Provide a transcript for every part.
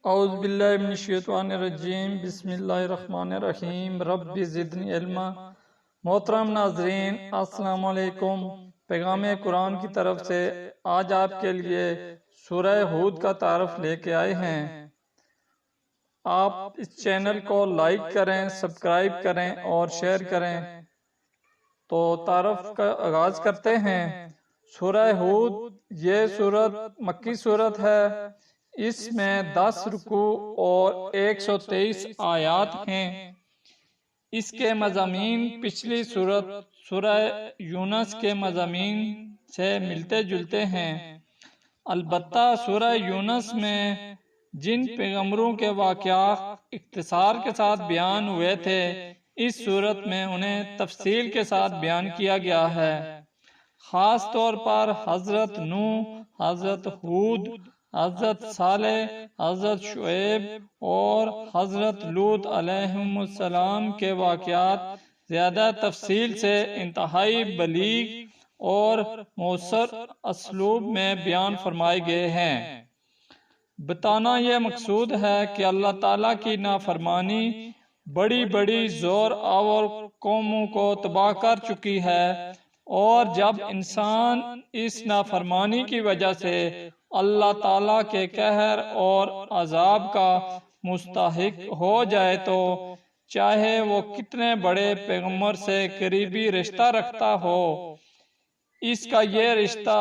اعوذ باللہ من الشیطان الرجیم، بسم اللہ الرحمن الرحیم، رب زدنی علما۔ محترم ناظرین، السلام علیکم۔ پیغام قرآن کی طرف سے آج آپ کے لیے سورہ ہود کا تعارف لے کے آئے ہیں۔ آپ اس چینل کو لائک کریں، سبسکرائب کریں اور شیئر کریں۔ تو تعارف کا آغاز کرتے ہیں۔ سورہ ہود یہ سورت مکی سورت ہے۔ اس میں 10 رکوع اور 123 آیات ہیں۔ اس کے مضامین پچھلی سورت سورہ یونس کے مضامین سے ملتے جلتے ہیں۔ البتہ سورہ یونس میں جن پیغمبروں کے واقعات اختصار کے ساتھ بیان ہوئے تھے، اس سورت میں انہیں تفصیل کے ساتھ بیان کیا گیا ہے۔ خاص طور پر حضرت نوح، حضرت ہود، حضرت صالح، حضرت شعیب اور حضرت لوط علیہم السلام کے واقعات زیادہ تفصیل سے انتہائی بلیغ اور مؤثر اسلوب میں بیان فرمائے گئے ہیں۔ بتانا یہ مقصود ہے کہ اللہ تعالیٰ کی نافرمانی بڑی بڑی زور آور قوموں کو تباہ کر چکی ہے، اور جب انسان اس نافرمانی کی وجہ سے اللہ تعالیٰ کے قہر اور عذاب کا مستحق ہو جائے تو چاہے وہ کتنے بڑے پیغمبر سے قریبی رشتہ رکھتا ہو، اس کا یہ رشتہ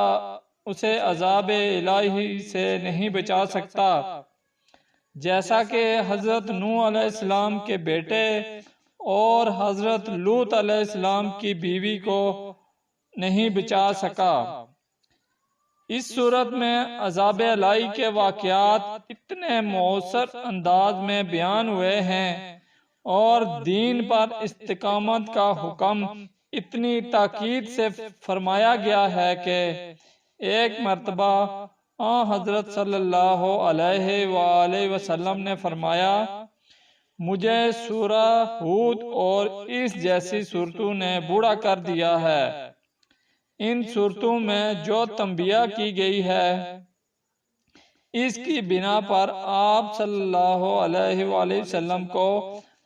اسے عذاب الہی سے نہیں بچا سکتا۔ جیسا کہ حضرت نوح علیہ السلام کے بیٹے اور حضرت لوط علیہ السلام کی بیوی کو نہیں بچا سکا۔ اس صورت میں عذاب الہی کے واقعات اتنے مؤثر انداز میں بیان ہوئے ہیں اور دین پر استقامت کا حکم اتنی تاکید سے فرمایا گیا ہے کہ ایک مرتبہ حضرت صلی اللہ علیہ وآلہ وسلم نے فرمایا، مجھے سورہ ہود اور اس جیسی صورتوں نے بوڑھا کر دیا ہے۔ ان صورتوں میں جو تنبیہ کی گئی ہے، اس کی بنا پر آپ صلی اللہ علیہ وآلہ وسلم کو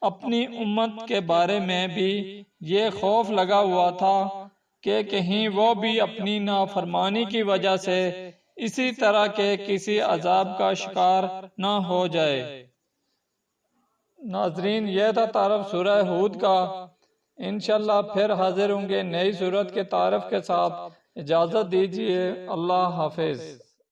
اپنی امت کے بارے میں بھی یہ خوف لگا ہوا تھا کہ کہیں وہ بھی اپنی نافرمانی کی وجہ سے اسی طرح کے کسی عذاب کا شکار نہ ہو جائے۔ ناظرین، یہ تھا تعارف سورہ ہود کا۔ انشاءاللہ پھر حاضر ہوں گے نئی سورت کے تعارف کے ساتھ۔ اجازت دیجیے، اللہ حافظ۔